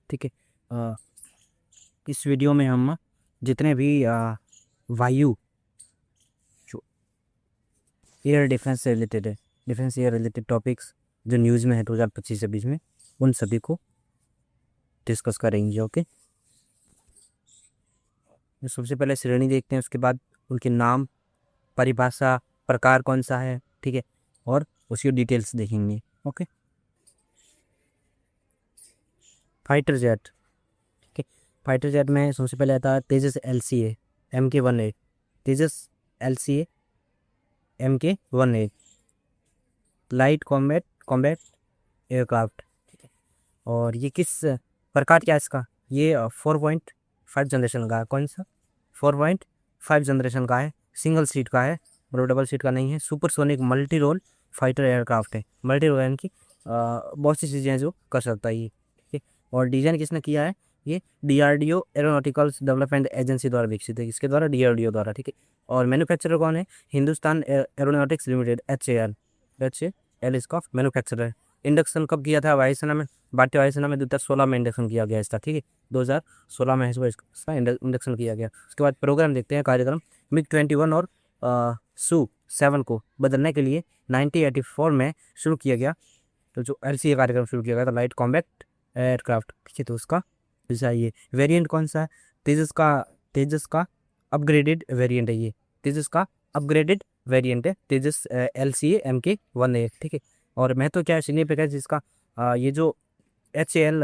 ठीक है। इस वीडियो में हम जितने भी वायु जो एयर डिफेंस से रिलेटेड है, डिफेंस एयर रिलेटेड टॉपिक्स जो न्यूज़ में है 2025 से बीच में, उन सभी को डिस्कस करेंगे। ओके, तो सबसे पहले श्रेणी देखते हैं, उसके बाद उनके नाम, परिभाषा, प्रकार कौन सा है, ठीक है, और उसकी डिटेल्स देखेंगे। Okay, fighter jet. ठीक है, फाइटर जेट में सबसे पहले आता है तेजस LCA MK-18, तेजस LCA MK-18 light combat aircraft. ठीक है, और ये किस प्रकार क्या है इसका, ये 4.5 जनरेशन का है। कौन सा? 4.5 जनरेशन का है, सिंगल सीट का है, और डबल सीट का नहीं है। Supersonic multi role fighter aircraft है। मल्टी रोल यानी कि बहुत सी चीज़ें हैं जो कर सकता है ये। ठीक है, और डिज़ाइन किसने किया है? ये DRDO एरोनॉटिकल्स डेवलपमेंट एजेंसी द्वारा विकसित है। इसके द्वारा, DRDO द्वारा। ठीक है, और मैन्युफैक्चरर कौन है? हिंदुस्तान एरोनॉटिक्स लिमिटेड, HAL इसका मैन्युफैक्चरर है। इंडक्शन कब किया था वायुसेना में? भारतीय वायुसेना में 2016 में इंडक्शन किया गया इसका। ठीक है, 2016 में इसका इंडक्शन किया गया। उसके बाद प्रोग्राम देखते हैं, कार्यक्रम। MiG-21 और Su-7 को बदलने के लिए 1984 में शुरू किया गया, तो जो LCA कार्यक्रम शुरू किया गया था, लाइट कॉम्बैट एयरक्राफ्ट। ठीक है, तो उसका ये वेरिएंट कौन सा है? तेजस का अपग्रेडेड वेरिएंट है ये। तेजस का अपग्रेडेड वेरिएंट है, तेजस LCA MK-18। ठीक है, और महत्व क्या है, सिग्निफिकेंस इसका, ये जो HAL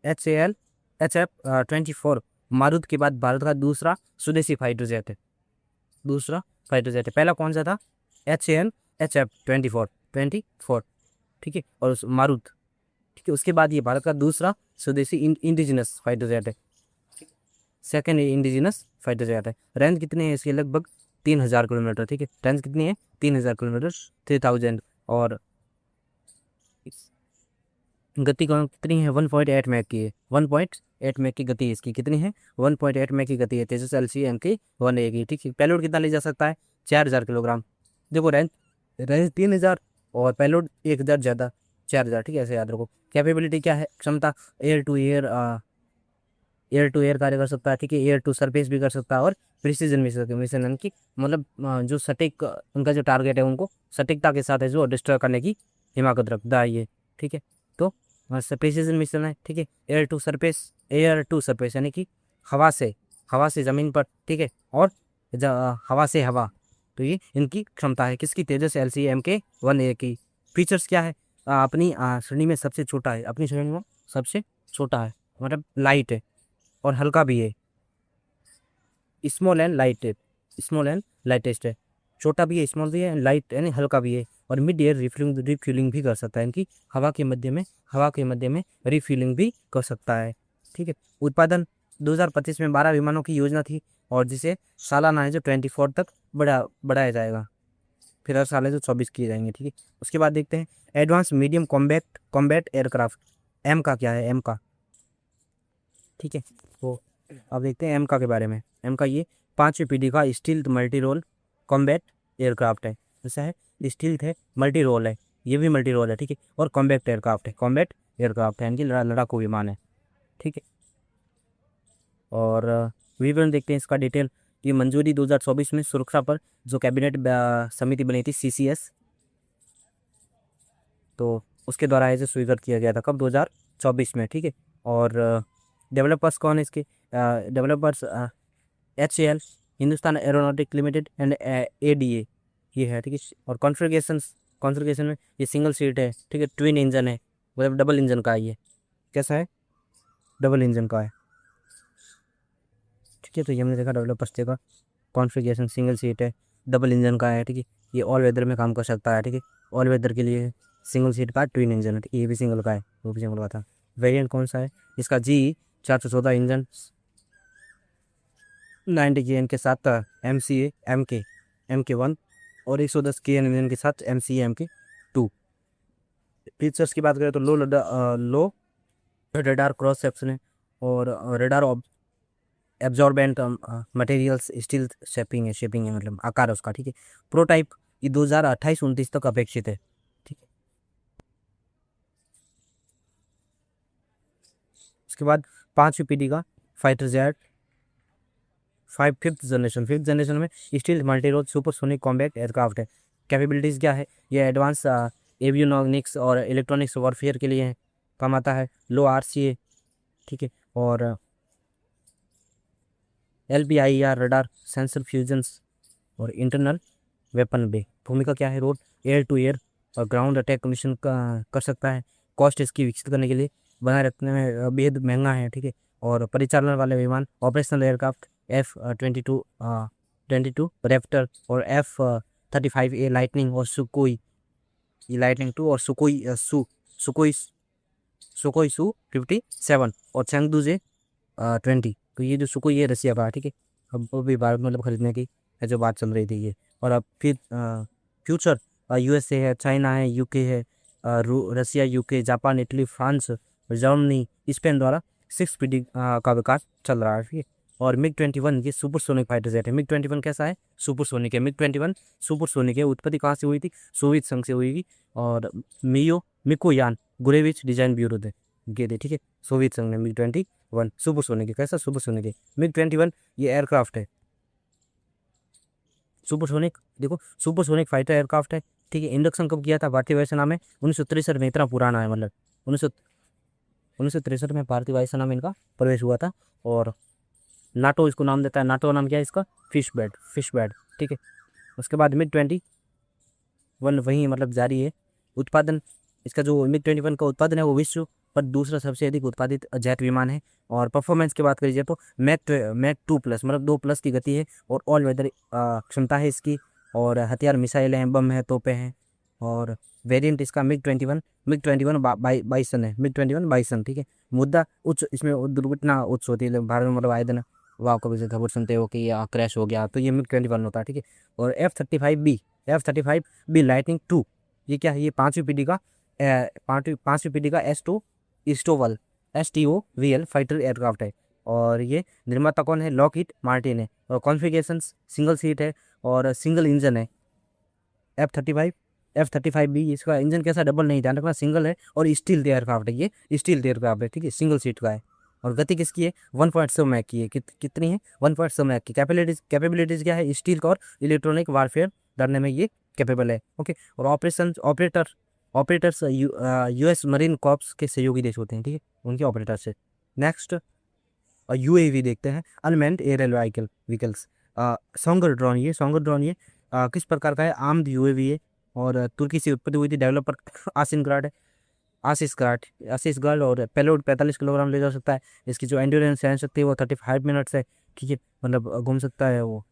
HF-24 मारुत के बाद भारत का दूसरा स्वदेशी फाइटर जेट है। दूसरा फाइटर जेट है। पहला कौन सा था? HAL HF-24। ठीक है, और मारुत। ठीक है, उसके बाद ये भारत का दूसरा स्वदेशी इंडिजिनस फाइटर जेट है। सेकेंड इंडिजिनस फाइटर जेट है। रेंज कितने हैं इसके? लगभग 3000 किलोमीटर। ठीक है, रेंज कितनी है? 3000 किलोमीटर, 3000। और गति कौन कितनी है? 1.8 मैक की है। 1.8 मैक की गति इसकी कितनी है? 1.8 मैक की गति है तेजस LCA MK-18 की। ठीक है, पेलोड कितना ले जा सकता है? 4000 किलोग्राम। देखो, रेंज रेंज 3000 और पेलोड 1000 ज़्यादा, 4000। ठीक है, ऐसे याद रखो। कैपेबिलिटी क्या है? क्षमता, एयर टू एयर कार्य कर सकता है। ठीक है, एयर टू सरफेस भी कर सकता है, और प्रिसीजन मिशन यानी कि मतलब जो सटीक उनका जो टारगेट है उनको सटीकता के साथ है जो डिस्ट्रॉय करने की हिम्मत रखता है ये। ठीक है, तो प्रिसीजन मिशन है। ठीक है, एयर टू सरफेस यानी कि हवा से ज़मीन पर। ठीक है, और हवा से हवा। तो ये इनकी क्षमता है किसकी? तेजस LCA MK-18 की। फीचर्स क्या है? अपनी श्रेणी में सबसे छोटा है, अपनी श्रेणी में सबसे छोटा है, मतलब लाइट है और हल्का भी है। स्मॉल एंड लाइटेस्ट है। छोटा भी है, स्मॉल भी है, लाइट यानी हल्का भी है, और मिड एयर रिफ्यूलिंग भी कर सकता है, यानी कि हवा के मध्य में रिफ्यूलिंग भी कर सकता है। ठीक है, उत्पादन 2025 में 12 विमानों की योजना थी, और जिसे सालाना है जो 24 तक बढ़ाया जाएगा। फिर हर साल है जो 24 किए जाएंगे। ठीक है, उसके बाद देखते हैं advance medium combat aircraft. M का क्या है? एम का, ठीक है, तो अब देखते हैं एम का के बारे में। एम का ये 5वीं पीढ़ी का stealth multi role combat aircraft है। जैसा है, स्टील्थ है, मल्टी रोल है, ये भी मल्टी रोल है। ठीक है, और कॉम्बैक्ट एयरक्राफ्ट है, कॉम्बैट एयरक्राफ्ट है, यानी कि लड़ाकू विमान है। ठीक है, और विवरण देखते हैं इसका डिटेल। ये मंजूरी 2024 में सुरक्षा पर जो कैबिनेट समिति बनी थी, CCS, तो उसके द्वारा इसे स्वीकृत किया गया था। कब? 2024 में। ठीक है, और डेवलपर्स कौन है इसके? Developers HAL, Hindustan aeronautic limited, and ADA, ये है। ठीक है, और कॉन्फ़िगरेशन में ये सिंगल सीट है। ठीक है, ट्विन इंजन है, मतलब डबल इंजन का है ये। कैसा है? डबल इंजन का है। ठीक है, तो ये हमने देखा, डेवलपर्स देखा, कॉन्फ़िगरेशन सिंगल सीट है, डबल इंजन का है। ठीक है, ये ऑल वेदर में काम कर सकता है। ठीक है, ऑल वेदर के लिए सिंगल सीट का ट्विन इंजन है। ठीक है, ये भी सिंगल का है, वो भी सिंगल का था। वेरिएंट कौन सा है इसका? G414 इंजन 90 KN के साथ MCA MK-1, और 110 KN इंजन के साथ MCA MK-2। फीचर्स की बात करें तो लो रेडार क्रॉस सेक्शन है, और radar absorbent materials, steel shaping है मतलब आकार है उसका। ठीक है, प्रोटाइप ये 2028-29 तक अपेक्षित है। ठीक है, उसके बाद 5वीं पीढ़ी का फाइटर जेट, फिफ्थ जनरेशन में steel multi role supersonic combat aircraft है। कैपेबिलिटीज़ क्या है, ये एडवांस एवियोनिक्स और इलेक्ट्रॉनिक्स वॉरफेयर के लिए है, काम आता है। लो RCA, ठीक है, और LPIR रडार सेंसर फ्यूजन्स और इंटरनल वेपन बे। भूमिका क्या है, रोड एयर टू एयर और ग्राउंड अटैक मिशन कर सकता है। कॉस्ट इसकी विकसित करने के लिए बनाए रखने में बेहद महंगा है, ठीक है। और परिचालन वाले विमान ऑपरेशनल एयरक्राफ्ट F-22 रैप्टर और F-35A लाइटनिंग और सुकोई लाइटनिंग 2 और सुकोई Su-57 और चैंगदू 20। तो ये जो सुकोई ये रसिया का, ठीक है। अब वो भी भारत मतलब खरीदने की है जो बात चल रही थी ये। और अब फिर फ्यूचर USA है, चाइना है, UK है, रसिया, UK, Japan, Italy, France, Germany, Spain द्वारा 6 पीढ़ी का विकास चल रहा है, ठीक है। और MiG-21 ये सुपरसोनिक फाइटर जेट है। MiG-21 कैसा है, सुपरसोनिक है। MiG-21 सुपरसोनिक है। उत्पत्ति कहाँ से हुई थी, सोवियत संघ से हुई थी। और मिकोयान गुरेविच डिजाइन ब्यूरो थे, ये थे, ठीक है। सोवियत संघ ने MiG-21 सुपरसोनिक है। कैसा, सुपरसोनिक है। MiG-21 ये एयरक्राफ्ट है, सुपरसोनिक, देखो सुपरसोनिक फाइटर एयरक्राफ्ट है, ठीक है। इंडक्शन कब किया था भारतीय वायुसेना में, 1963 में। इतना पुराना है, मतलब 1963 में भारतीय वायुसेना में इनका प्रवेश हुआ था। और नाटो इसको नाम देता है, नाटो नाम क्या है इसका, फिश बैड, ठीक है। उसके बाद MiG-21 वहीं मतलब जारी है। उत्पादन इसका जो MiG-21 का उत्पादन है वो विश्व पर दूसरा सबसे अधिक उत्पादित जेट विमान है। और परफॉर्मेंस की बात करी जाए तो मैक 2+ मतलब 2+ की गति है और ऑल वेदर क्षमता है इसकी। और हथियार मिसाइल हैं, बम है, तोपें हैं। और वेरिएंट इसका MiG-21 बाइसन है, MiG-21 बाइसन, ठीक है। मुद्दा उच्च, इसमें दुर्घटना उच्च होती है, भारत में मतलब आए दिन वाह कभी से खबर सुनते हो कि क्रैश हो गया, तो ये MiG-21 होता है, ठीक है। और F-35B लाइटनिंग 2 ये क्या है, ये 5वीं पीढ़ी का S2 STOVL फाइटर एयरक्राफ्ट है। और ये निर्माता कौन है, लॉकहीड मार्टिन है। और कॉन्फ़िगरेशन सिंगल सीट है और सिंगल इंजन है। F-35B इसका इंजन कैसा, डबल नहीं, ध्यान रखना, सिंगल है। और स्टील एयरक्राफ्ट है, ये स्टील एयरक्राफ्ट है, ठीक है, सिंगल सीट का है। और गति किसकी है, 1.7 मैक की है। कितनी है, 1.7 मैक की। कैपेबिलिटीज क्या है, स्टील का और इलेक्ट्रॉनिक वारफेयर लड़ने में ये कैपेबल है, ओके। और ऑपरेटर्स US मरीन कॉर्प्स के सहयोगी देश होते हैं, ठीक है, उनके ऑपरेटर्स से। नेक्स्ट UAV देखते हैं, अनमैन्ड एरियल व्हीकल्स। सोंगर ड्रोन ये किस प्रकार का है, आर्म्ड UAV है। और तुर्की से उत्पत्ति हुई थी, डेवलपर आशीष गार्ड। और पेलोड 45 किलोग्राम ले जा सकता है। इसकी जो एंड्योरेंस सहन शक्ति है वो 35 मिनट्स है, ठीक है, मतलब घूम सकता है, वो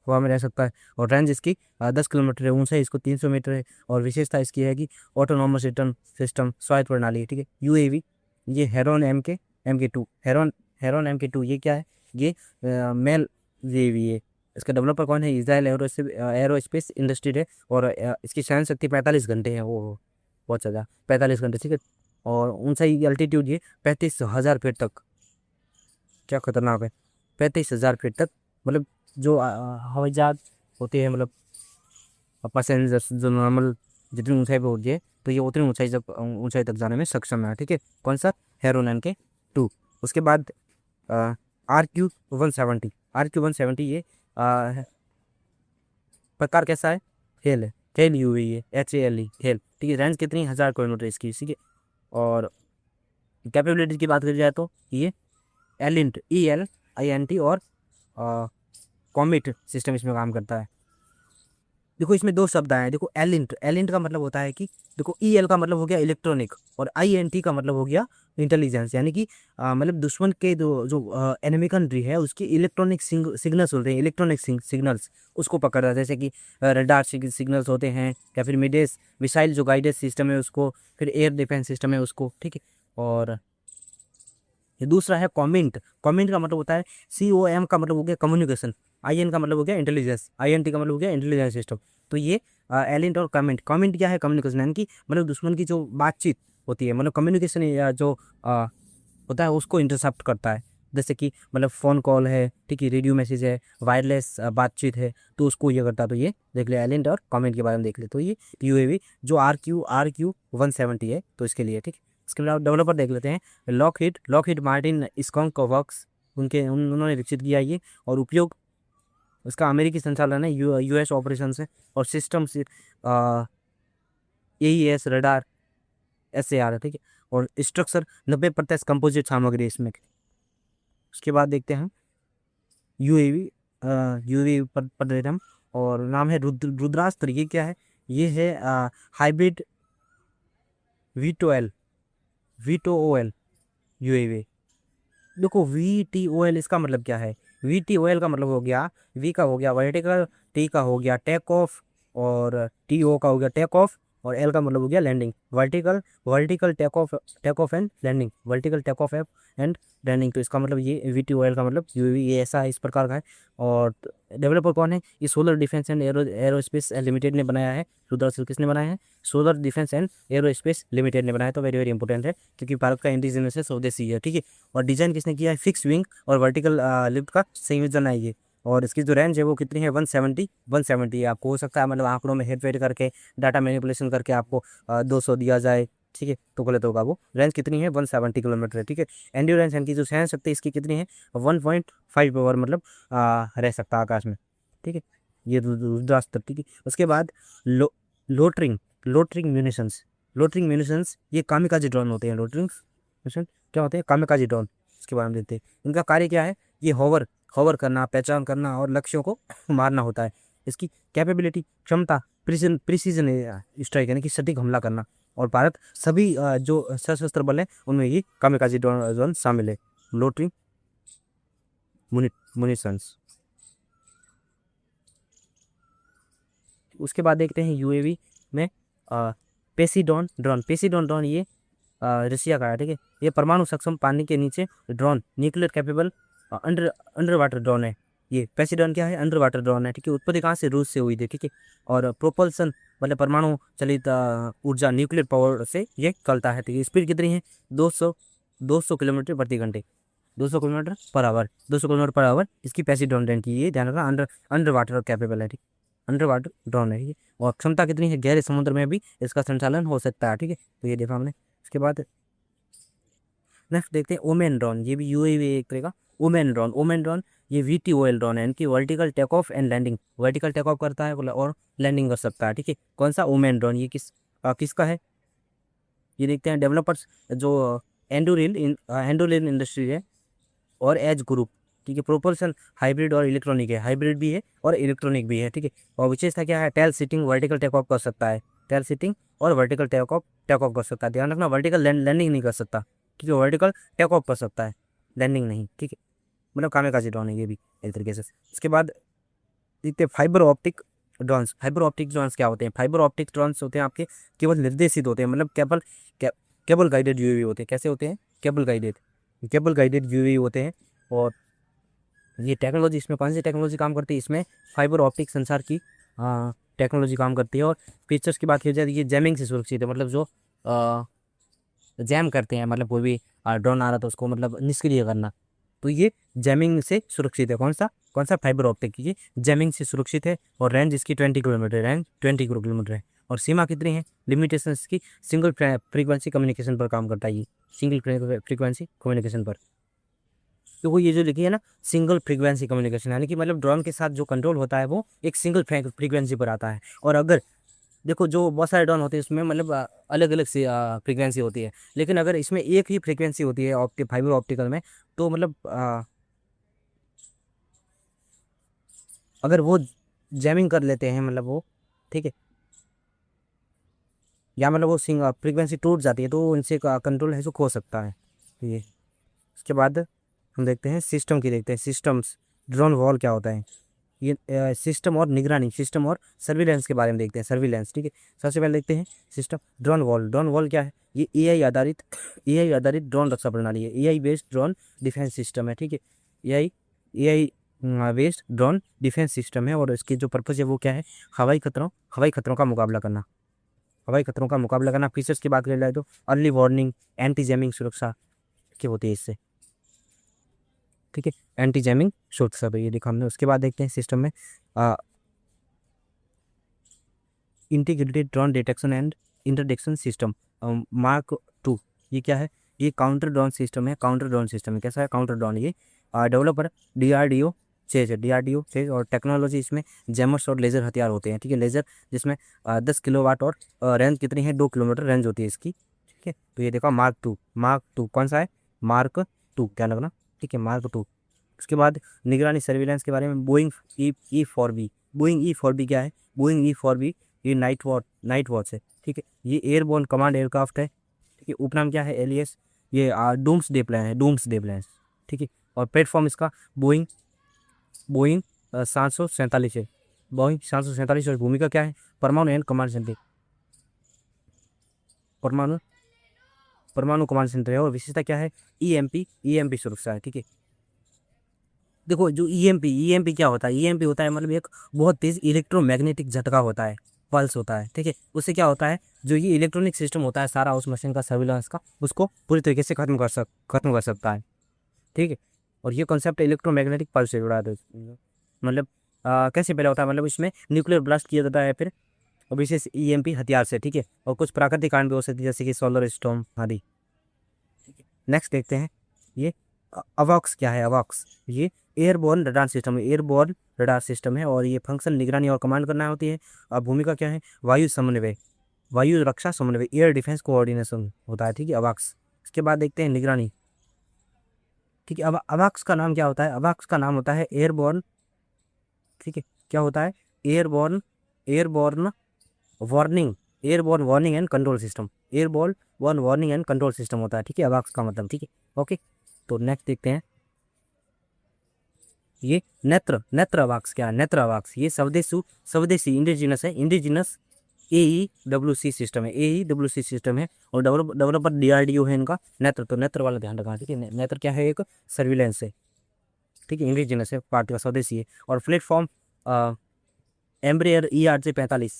हवा में रह सकता है। और रेंज इसकी 10 किलोमीटर है, ऊंचाई इसको 300 मीटर है। और विशेषता इसकी है कि ऑटोनॉमस रिटर्न सिस्टम, स्वायत्त प्रणाली है, ठीक है। UAV ये हेरॉन MK2 हेरॉन MK2 ये क्या है, ये मेल UAV है। इसका डेवलपर कौन है, इजराइल एरोस्पेस इंडस्ट्री है। और इसकी सहन शक्ति 45 घंटे है, वो बहुत ज़्यादा, 45 घंटे, ठीक है। और ऊंचाई अल्टीट्यूड ये 35,000 फीट तक, क्या खतरनाक है, 35,000 फीट तक। मतलब जो हवाई जहाज होती है, मतलब पैसेंजर्स जो नॉर्मल जितनी ऊंचाई पे होती है, तो ये उतनी ऊंचाई तक जाने में सक्षम है, ठीक है। कौन सा, हेरॉन MK2। उसके बाद RQ-170 ये प्रकार कैसा है, हेल UAV है, HALE हेल, ठीक है। रेंज कितनी, 1000 किलोमीटर इसकी, ठीक है। और कैपेबिलिटी की बात करी जाए तो ये ELINT और कॉमिट सिस्टम इसमें काम करता है। देखो इसमें दो शब्द आए हैं, देखो एलिंट का मतलब होता है कि, देखो EL का मतलब हो गया इलेक्ट्रॉनिक और INT का मतलब हो गया इंटेलिजेंस, यानी कि मतलब दुश्मन के जो एनिमी कंट्री है उसकी इलेक्ट्रॉनिक सिग्नल्स होते हैं, इलेक्ट्रॉनिक सिग्नल्स उसको पकड़ता है। जैसे कि रडार सिग्नल्स होते हैं, या फिर मिसाइल जो गाइडेड सिस्टम है उसको, फिर एयर डिफेंस सिस्टम है उसको, ठीक है। और ये दूसरा है कॉमेंट का मतलब होता है COM का मतलब हो गया कम्युनिकेशन, IN का मतलब हो गया इंटेलिजेंस, INT का मतलब हो गया इंटेलिजेंस सिस्टम। तो ये एलिंट और कमेंट क्या है, कम्युनिकेशन, यानी कि मतलब दुश्मन की जो बातचीत होती है, मतलब कम्युनिकेशन या जो होता है उसको इंटरसेप्ट करता है। जैसे कि मतलब फ़ोन कॉल है, ठीक है, रेडियो मैसेज है, वायरलेस बातचीत है, तो उसको ये करता है। तो ये देख ले, एलिंट और कमेंट के बारे में देख ले। तो ये UAV जो RQ-170 है, तो इसके लिए, ठीक है। इसके बाद डेवलपर देख लेते हैं, लॉकहीड मार्टिन स्कंक वर्क्स, उन्होंने विकसित किया ये, और उपयोग उसका अमेरिकी संचालन है, यूएस ऑपरेशन है, और सिस्टम से एईएस रडार एसएआर है, ठीक है। और स्ट्रक्चर 90% कंपोजिट सामग्री इसमें। उसके बाद देखते हैं यूएवी, यूएवी पढ़ रहे थे हम, और नाम है रुद्रास्त्र। ये क्या है? ये है हाइब्रिड VTOL यूएवी। देखो VTOL इसका मतलब क्या है? VTOL का मतलब हो गया, V का हो गया वर्टिकल, T का हो गया टेक ऑफ, और TO का हो गया टेक ऑफ, और L का मतलब हो गया landing. Vertical take off and landing, vertical take off and landing. तो इसका मतलब ये VTOL का मतलब यूएवी ये ऐसा है, इस प्रकार का है। और डेवलपर कौन है? ये solar defence and aerospace limited ने बनाया है। रुद्रास्त्र किसने बनाया है? Solar defence and aerospace limited ने बनाया है। तो वेरी वेरी इंपॉर्टेंट है, क्योंकि भारत का इंडिजिनस है, स्वदेशी है, ठीक है। और डिजाइन किसने किया है? फिक्स विंग और वर्टिकल लिफ्ट का संयोजन है ये। और इसकी जो रेंज है वो कितनी है? 170 है। आपको हो सकता है मतलब आंकड़ों में हेर फेर करके, डाटा मैनिपुलेशन करके आपको 200 दिया जाए, ठीक है, तो गलत होगा। वो रेंज कितनी है? 170 किलोमीटर है, ठीक है। एंड्योरेंस इनकी जो सहन शक्ति इसकी कितनी है? 1.5 ओवर, मतलब रह सकता है आकाश में, ठीक है। ये रुद्रास्त्र, ठीक है। उसके बाद लोटरिंग म्यूनिशंस, ये कामिकाजी ड्रोन होते हैं। लोटरिंग म्यूनिशन क्या होते हैं? Kamikaze drone. इसके बारे में देखते हैं, इनका कार्य क्या है? ये होवर करना, पहचान करना और लक्ष्यों को मारना होता है। इसकी कैपेबिलिटी, क्षमता, प्रिसीजन स्ट्राइक यानी कि सटीक हमला करना। और भारत सभी जो सशस्त्र बल है उनमें ये कामिकाजी ड्रोन शामिल है। लोटरिंग मुनिशंस। उसके बाद देखते हैं यूएवी में पेसीडॉन ड्रोन। ये रशिया का है, ठीक है। ये परमाणु सक्षम पानी के नीचे drone, nuclear capable under water drone है। ये पेसीडॉन क्या है? अंडर वाटर ड्रोन है, ठीक है। उत्पत्ति कहाँ से? रूस से हुई थी, ठीक है। और प्रोपल्सन मतलब परमाणु चलित ऊर्जा, न्यूक्लियर पावर से ये चलता है, ठीक है। स्पीड कितनी है? 200 किलोमीटर प्रति घंटे, 200 किलोमीटर पर आवर इसकी पेसीडॉन ड्रोन की, ये ध्यान रखना, अंडर वाटर कैपेबल है, ठीक। अंडर वाटर ड्रोन है ये। और क्षमता कितनी है? गहरे समुद्र में भी इसका संचालन हो सकता है, ठीक है। तो ये देखा हमने। इसके बाद नेक्स्ट देखते हैं ओमेन ड्रोन। ये भी यूएवी एक तरह का ओमेन ड्रोन। ये VTOL ड्रोन है। इनकी vertical take off and landing, vertical take off करता है और लैंडिंग कर सकता है, ठीक है। कौन सा? Omen drone. ये किसका है? ये देखते हैं डेवलपर्स जो एंडोरिल इंडस्ट्री है और एज ग्रुप, ठीक है। प्रोपल्सन हाइब्रिड और इलेक्ट्रॉनिक है, हाइब्रिड भी है और इलेक्ट्रॉनिक भी है, ठीक है। और विशेषता क्या है? Tail sitting vertical take off कर सकता है, टेल सिटिंग और वर्टिकल टेक ऑफ कर सकता है। ध्यान रखना, वर्टिकल लैंडिंग नहीं कर सकता, ठीक है। वर्टिकल टेक ऑफ कर सकता है, लैंडिंग नहीं, ठीक है। मतलब कामेकाजी ड्रोन है ये भी एक तरीके से। उसके बाद देखते हैं फाइबर ऑप्टिक ड्रोन्स क्या होते हैं? फाइबर ऑप्टिक ड्रोन्स होते हैं आपके केवल निर्देशित होते हैं, मतलब केबल गाइडेड यूएवी होते हैं। कैसे होते हैं? केबल गाइडेड यूएवी होते हैं। और ये टेक्नोलॉजी, इसमें कौन सी टेक्नोलॉजी काम करती है? इसमें फाइबर ऑप्टिक संचार की टेक्नोलॉजी काम करती है। और फीचर्स की बात की जाए तो ये जैमिंग से सुरक्षित है, मतलब जो जैम करते हैं, मतलब कोई भी ड्रोन आ रहा था उसको मतलब निष्क्रिय करना, तो ये जैमिंग से सुरक्षित है। कौन सा? फाइबर ऑप्टिक, ये जैमिंग से सुरक्षित है। और रेंज इसकी 20 किलोमीटर है। और सीमा कितनी है? लिमिटेशन इसकी सिंगल फ्रीक्वेंसी कम्युनिकेशन पर काम करता है, ये सिंगल फ्रीक्वेंसी कम्युनिकेशन पर। तो वो ये जो लिखी है ना, सिंगल फ्रीक्वेंसी कम्युनिकेशन, यानी कि मतलब ड्रोन के साथ जो कंट्रोल होता है वो एक सिंगल फ्रीक्वेंसी पर आता है। और अगर देखो जो बहुत सारे ड्रोन होते हैं उसमें मतलब अलग अलग सी फ्रीक्वेंसी होती है, लेकिन अगर इसमें एक ही फ्रीक्वेंसी होती है फाइबर ऑप्टिकल में, तो मतलब अगर वो जैमिंग कर लेते हैं, मतलब वो, ठीक है, या मतलब वो फ्रीक्वेंसी टूट जाती है, तो उनसे कंट्रोल है जो खो सकता है, ये। उसके बाद हम देखते हैं सिस्टम्स। ड्रोन वॉल क्या होता है? ये सिस्टम और निगरानी, सिस्टम और सर्विलेंस के बारे में देखते हैं, सर्विलेंस, ठीक है। सबसे पहले देखते हैं सिस्टम। ड्रोन वॉल क्या है? ये एआई आधारित ड्रोन रक्षा प्रणाली है, AI based drone defence system है, ठीक है। AI based drone defence system है। और इसकी जो पर्पज़ है वो क्या है? हवाई खतरों का मुकाबला करना। फीचर्स की बात कर जाए तो अर्ली वार्निंग, एंटी जैमिंग सुरक्षा की होती है इससे, ठीक है। एंटी जैमिंग सुरक्षा तो ये देखा हमने। उसके बाद देखते हैं सिस्टम में integrated drone detection and interdiction system, Mark 2। ये क्या है, ये काउंटर ड्रोन सिस्टम है, काउंटर ड्रोन सिस्टम है। कैसा है काउंटर ड्रोन, ये डेवलपर DRDO चेज है, DRDO चेज। और टेक्नोलॉजी इसमें जैमर्स और लेज़र हथियार होते हैं, ठीक है। लेज़र जिसमें 10 किलोवाट और रेंज कितनी है, 2 किलोमीटर रेंज होती है इसकी, ठीक है। तो ये देखो मार्क 2 कौन सा है, मार्क 2 क्या लगना, ठीक है, मार्क 2। उसके बाद निगरानी सर्विलेंस के बारे में बोइंग E4B, बोइंग E4B क्या है, बोइंग E4B ये नाइट वॉच है, ठीक है। ये एयरबोर्न कमांड एयरक्राफ्ट है, ठीक है। उपनाम क्या है, एलियस, ये डूम्सडे प्लान है, डूम्सडे प्लान, ठीक है। और प्लेटफॉर्म इसका बोइंग बोइंग 747 है, बोइंग 747। और भूमिका क्या है, परमाणु एंड कमांड सेंटर, परमाणु परमाणु कमांड सेंटर है। और विशेषता क्या है, ईएमपी सुरक्षा है, ठीक है। देखो जो ईएमपी क्या होता है, ईएमपी होता है मतलब एक बहुत तेज इलेक्ट्रोमैग्नेटिक झटका होता है, पल्स होता है, ठीक है। उससे क्या होता है, जो ये इलेक्ट्रॉनिक सिस्टम होता है सारा उस मशीन का, सर्विलांस का, उसको पूरी तरीके से खत्म कर सकता है, ठीक है। और ये कॉन्सेप्ट इलेक्ट्रोमैग्नेटिक पल्स से जुड़ा है, मतलब कैसे पैदा होता है, मतलब इसमें न्यूक्लियर ब्लास्ट किया जाता है फिर, और विशेष ईएमपी हथियार से, ठीक है। और कुछ प्राकृतिक कांड भी हो सकती है जैसे कि सोलर स्टॉर्म आदि। नेक्स्ट देखते हैं, ये अवॉक्स क्या है, अवॉक्स ये एयरबोर्न रडार सिस्टम है, एयरबोर्न रडार सिस्टम है। और ये फंक्शन निगरानी और कमांड करना होती है। अब भूमिका क्या है, वायु समन्वय, वायु रक्षा समन्वय, एयर डिफेंस कोऑर्डिनेशन होता है, ठीक है, अवॉक्स। इसके बाद देखते हैं निगरानी, ठीक है। अब अवॉक्स का नाम क्या होता है, अवॉक्स का नाम होता है एयरबोर्न, ठीक है, क्या होता है, airborne airborne warning airborne warning and control system, airborne warning and control system होता है, ठीक है, अवॉक्स का मतलब, ठीक है, ओके। तो नेक्स्ट देखते हैं, ये नेत्र अवॉक्स क्या है, नेत्र अवॉक्स ये स्वदेशी इंडिजिनस है, इंडिजिनस AEWC सिस्टम है, AEWC सिस्टम है। और डेवलपर DRDO है इनका। नेत्र, तो नेत्र वाला ध्यान रखना, ठीक है। नेत्र क्या है, एक सर्विलेंस है, ठीक है, इंडिजिनस है, पार्ट का स्वदेशी है। और प्लेटफॉर्म एम्ब्रेयर ERJ45,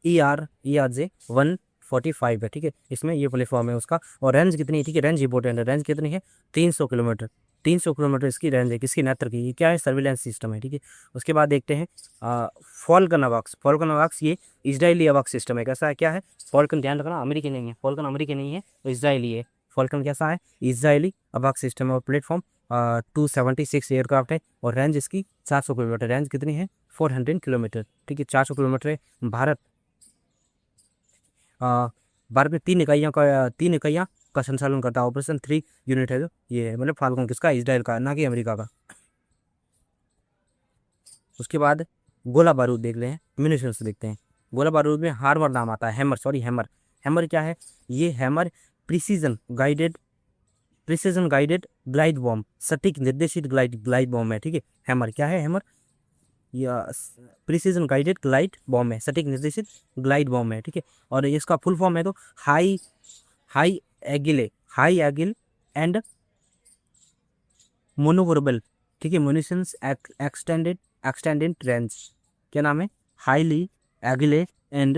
ERJ145 है, ठीक है। इसमें ये प्लेटफॉर्म है उसका। और रेंज कितनी है, ठीक है, रेंज इंपॉर्टेंट है, रेंज कितनी है, 300 किलोमीटर, 300 किलोमीटर इसकी रेंज है, किसकी, नेत्र की। ये क्या है, सर्विलेंस सिस्टम है, ठीक है। उसके बाद देखते हैं फॉल्कन अवॉक्स ये इजरायली अवॉक्स सिस्टम है। कैसा है, क्या है, फॉल्कन, ध्यान रखना अमेरिकी नहीं है, फॉल्कन अमेरिकी नहीं है, तो इजरायली है। फॉल्कन कैसा है, इजरायली अवॉक्स सिस्टम है। और प्लेटफॉर्म 276 एयरक्राफ्ट है। और रेंज इसकी 400 किलोमीटर, रेंज कितनी है, 400 किलोमीटर, ठीक है, 400 किलोमीटर है। भारत भारत में 3 इकाइयाँ का संचालन करता है। ऑपरेशन 3 यूनिट है जो ये है, मतलब फाल्कन किसका, इजराइल का, ना कि अमेरिका का। उसके बाद गोला बारूद देख लें, म्यूनिशंस देखते हैं। गोला बारूद में हार्मर नाम आता है, हैमर। हैमर क्या है, ये hammer precision guided glide bomb, सटीक निर्देशित ग्लाइड बॉम्ब है, ठीक है। हैमर क्या है, हैमर या प्रिसीजन गाइडेड ग्लाइड बॉम्ब है, सटीक निर्देशित ग्लाइड बॉम्ब है, ठीक है। और इसका फुल फॉर्म है तो हाई हाई एगिल एंड मोनोवरेबल, ठीक है, म्यूनिशंस एक्सटेंडेड रेंज, क्या नाम है, हाईली एगिले एंड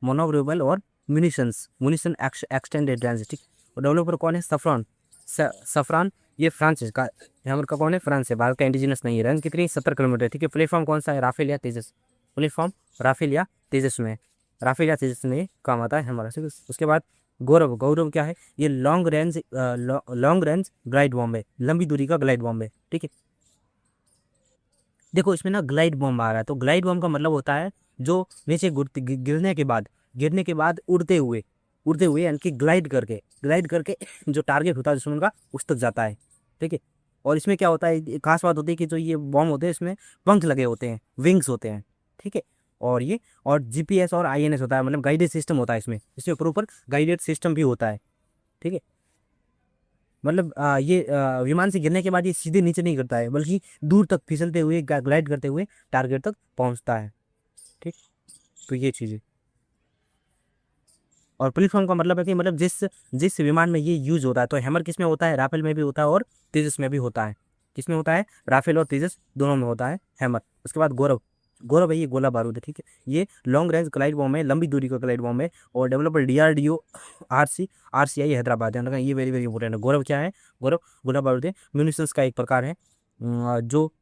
मोनोवरेबल और म्यूनिशन एक्सटेंडेड रेंज, ठीक। और डेवलपर कौन है, सफरान ये फ्रांस का, यहाँ का कौन है, फ्रांस है, भारत का इंडिजिनस नहीं है। रेंज कितनी, 70 किलोमीटर, ठीक है। प्लेटफॉर्म कौन सा है, राफेल या तेजस, प्लेटफॉर्म राफेल या तेजस में काम आता है हमारा, ठीक है। उसके बाद गौरव क्या है, ये लॉन्ग रेंज ग्लाइड बॉम्ब है, लंबी दूरी का ग्लाइड बॉम्ब है, ठीक है। देखो इसमें ना ग्लाइड बॉम्ब आ रहा है, तो ग्लाइड बॉम्ब का मतलब होता है जो नीचे गिरने के बाद उड़ते हुए यानी कि ग्लाइड करके जो टारगेट होता है दुश्मन का उस तक जाता है, ठीक है। और इसमें क्या होता है, एक खास बात होती है कि जो ये बॉम्ब होते हैं इसमें पंख लगे होते हैं, विंग्स होते हैं, ठीक है। और GPS और INS होता है, मतलब गाइडेड सिस्टम होता है इसमें प्रॉपर गाइडेड सिस्टम भी होता है, ठीक है। मतलब ये विमान से गिरने के बाद ये सीधे नीचे नहीं गिरता है, बल्कि दूर तक फिसलते हुए ग्लाइड करते हुए टारगेट तक पहुंचता है, ठीक। तो ये चीज़ है। और प्लेटफॉर्म का मतलब है कि मतलब जिस विमान में ये यूज होता है, तो हैमर किस में होता है, राफेल में भी होता है और तेजस में भी होता है। किस में होता है, राफेल और तेजस दोनों में होता है हैमर। उसके बाद गौरव है, ये गोला बारूद है, ठीक है। ये लॉन्ग रेंज ग्लाइड बॉम्ब है, लंबी दूरी का ग्लाइड बॉम्ब है। और डेवलपर DRDO RCI हैदराबाद है, ये वेरी वेरी इंपॉर्टेंट है। गौरव क्या है, गौरव गोला बारूद है, म्यूनिशंस का एक प्रकार है जो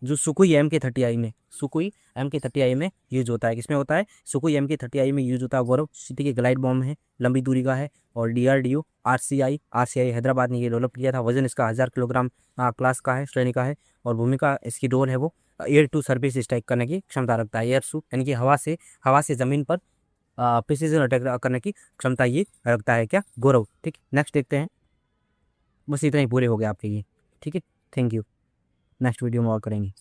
जो सुकुई MK30I में, सुकुई MK30I में यूज होता है। किसमें होता है? सुकुई MK30I में यूज होता है गौरव। ठीक है, ग्लाइड बॉम्ब है, लंबी दूरी का है। और DRDO RCI हैदराबाद ने ये डेवलप किया था। वजन इसका 1000 किलोग्राम क्लास का है, श्रेणी का है। और भूमिका इसकी रोल है वो एयर टू सरफेस स्ट्राइक करने की क्षमता रखता है। एयर टू यानी कि हवा से ज़मीन पर प्रिसीजन अटैक करने की क्षमता ये रखता है क्या गौरव। ठीक, नेक्स्ट देखते हैं। बस इतना ही पूरे हो गए आपके ये। ठीक है, थैंक यू। नेक्स्ट वीडियो में और करेंगे।